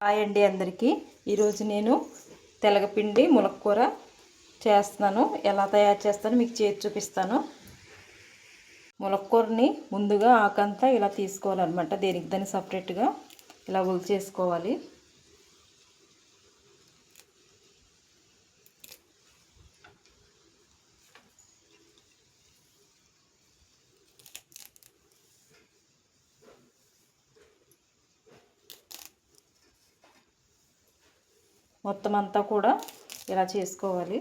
Hi అండి అందరికీ. ఈరోజు నేను తెలగపిండి ములక్కూర చేస్తున్నాను. ఎలా తయారు చేస్తానో మీకు చేసి చూపిస్తాను. ములక్కూరని ముందుగా ఆకంతా ఇలా తీసుకోవాలన్నమాట. దేనికి దాన్ని సపరేట్గా ఇలా చేసుకోవాలి. మొత్తం అంతా కూడా ఇలా చేసుకోవాలి.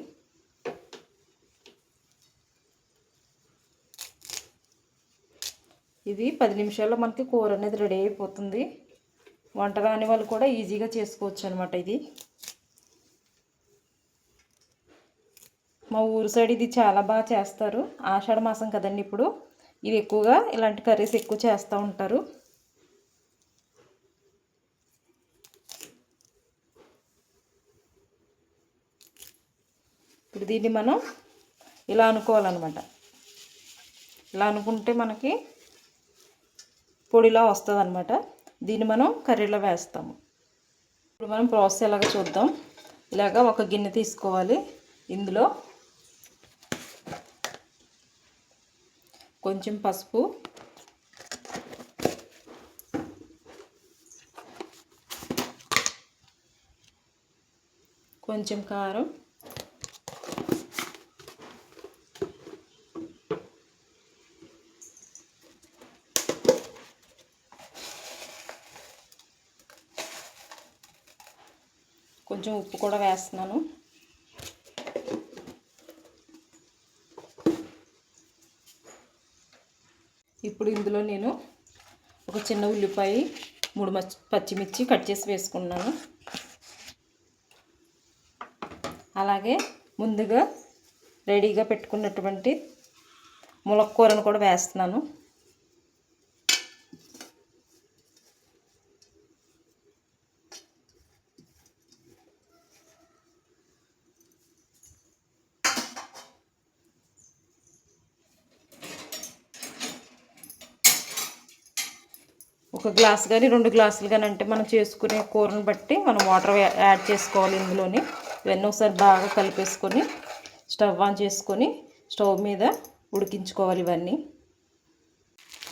ఇది 10 నిమిషాల్లో మనకి కూర అనేది రెడీ అయిపోతుంది. వంట రాని వాళ్ళు కూడా ఈజీగా చేసుకోవచ్చు అనమాట. ఇది మా ఊరు సైడ్ ఇది చాలా బాగా చేస్తారు. ఆషాఢ మాసం కదండి ఇప్పుడు. ఇవి ఎక్కువగా ఇలాంటి కర్రీస్ ఎక్కువ చేస్తూ ఉంటారు. ఇప్పుడు దీన్ని మనం ఇలా అనుకోవాలన్నమాట. ఇలా అనుకుంటే మనకి పొడిలా వస్తుంది అనమాట. దీన్ని మనం కర్రీలో వేస్తాము. ఇప్పుడు మనం ప్రాసెస్ ఎలాగో చూద్దాం. ఇలాగ ఒక గిన్నె తీసుకోవాలి. ఇందులో కొంచెం పసుపు, కొంచెం కారం, కొంచెం ఉప్పు కూడా వేస్తున్నాను. ఇప్పుడు ఇందులో నేను ఒక చిన్న ఉల్లిపాయ, 3 పచ్చిమిర్చి కట్ చేసి వేసుకున్నాను. అలాగే ముందుగా రెడీగా పెట్టుకున్నటువంటి ములక్కూరను కూడా వేస్తున్నాను. ఒక గ్లాస్ కానీ 2 గ్లాసులు కానీ అంటే మనం చేసుకునే కూరను బట్టి మనం వాటర్ యాడ్ చేసుకోవాలి ఇందులోని. ఇవన్నీ ఒకసారి బాగా కలిపేసుకొని స్టవ్ ఆన్ చేసుకొని స్టవ్ మీద ఉడికించుకోవాలి ఇవన్నీ.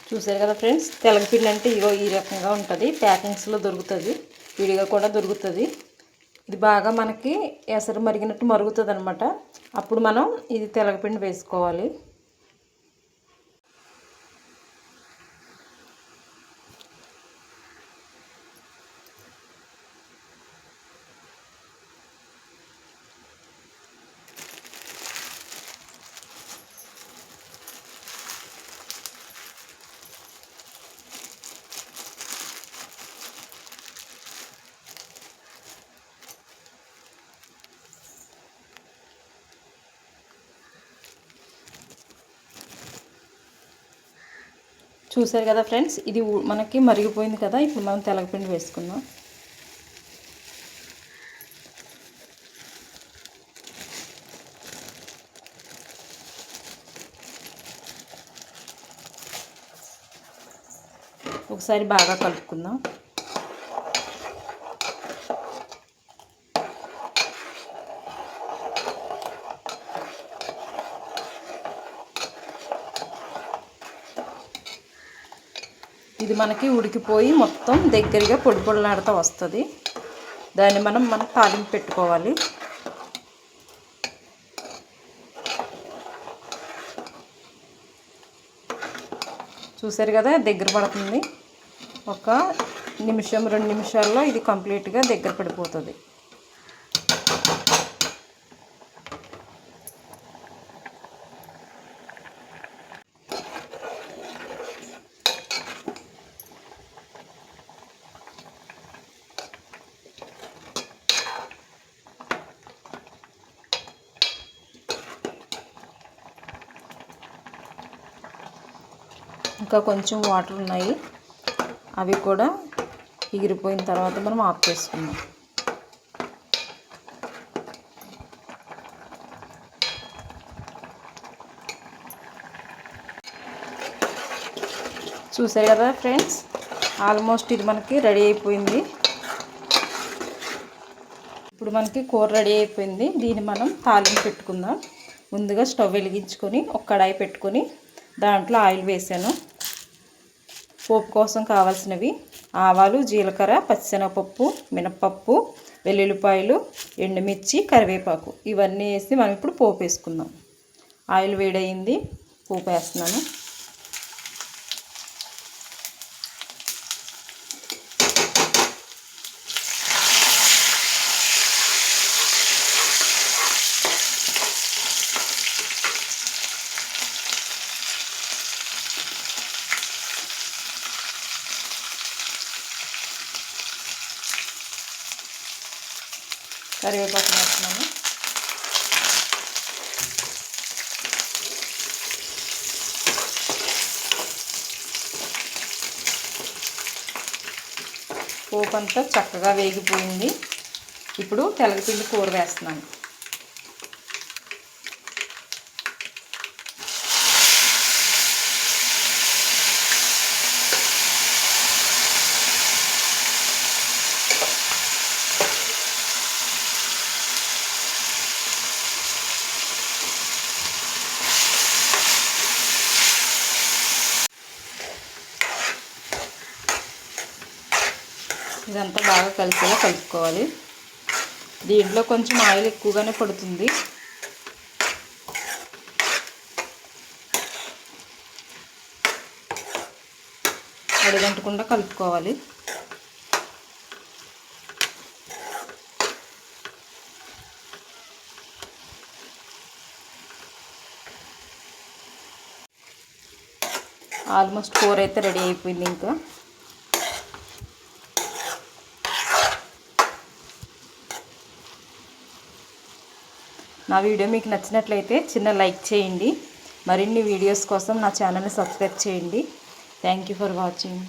చూసారు కదా ఫ్రెండ్స్, తెలగపిండి అంటే ఇగో ఈ రకంగా ఉంటుంది. ప్యాకింగ్స్లో దొరుకుతుంది, విడిగా కూడా దొరుకుతుంది. ఇది బాగా మనకి ఎసరు మరిగినట్టు మరుగుతుంది అనమాట. అప్పుడు మనం ఇది తెలగపిండి వేసుకోవాలి. చూసారు కదా ఫ్రెండ్స్, ఇది మనకి మరిగిపోయింది కదా. ఇప్పుడు మనం తెలగపిండి వేసుకుందాం. ఒకసారి బాగా కలుపుకుందాం. ఇది మనకి ఉడికిపోయి మొత్తం దగ్గరగా పొడి పొడిలాడుతూ వస్తుంది. దాన్ని మనం తాలింపు పెట్టుకోవాలి. చూసారు కదా, దగ్గర పడుతుంది. ఒక నిమిషం 2 నిమిషాల్లో ఇది కంప్లీట్గా దగ్గర పడిపోతుంది. ఇంకా కొంచెం వాటర్ ఉన్నాయి, అవి కూడా ఎగిరిపోయిన తర్వాత మనం ఆఫ్ చేసుకుందాం. చూసారు కదా ఫ్రెండ్స్, ఆల్మోస్ట్ ఇది మనకి రెడీ అయిపోయింది. మనకి కూర రెడీ అయిపోయింది. దీన్ని మనం తాలింపు పెట్టుకుందాం. ముందుగా స్టవ్ వెలిగించుకొని ఒక కడాయి పెట్టుకొని దాంట్లో ఆయిల్ వేసాను. పోపు కోసం కావాల్సినవి ఆవాలు, జీలకర్ర, పచ్చిశనగపప్పు, మినపప్పు, వెల్లుల్లిపాయలు, ఎండుమిర్చి, కరివేపాకు ఇవన్నీ వేసి మనం ఇప్పుడు పోపు వేసుకుందాం. ఆయిల్ వేడయింది, పోపు వేస్తున్నాను. కరివేపాకు వేస్తున్నాను. పోపు అంతా చక్కగా వేగిపోయింది. ఇప్పుడు తెల్లపిండి కూర వేస్తున్నాను. ఇదంతా బాగా కలిసేలా కలుపుకోవాలి. దీంట్లో కొంచెం ఆయిల్ ఎక్కువగానే పడుతుంది. అడుగంటకుండా కలుపుకోవాలి. ఆల్మోస్ట్ కూర అయితే రెడీ అయిపోయింది. ఇంకా నా వీడియో మీకు నచ్చినట్లయితే చిన్న లైక్ చేయండి. మరిన్ని వీడియోస్ కోసం నా ఛానల్ని సబ్స్క్రైబ్ చేయండి. Thank you for watching.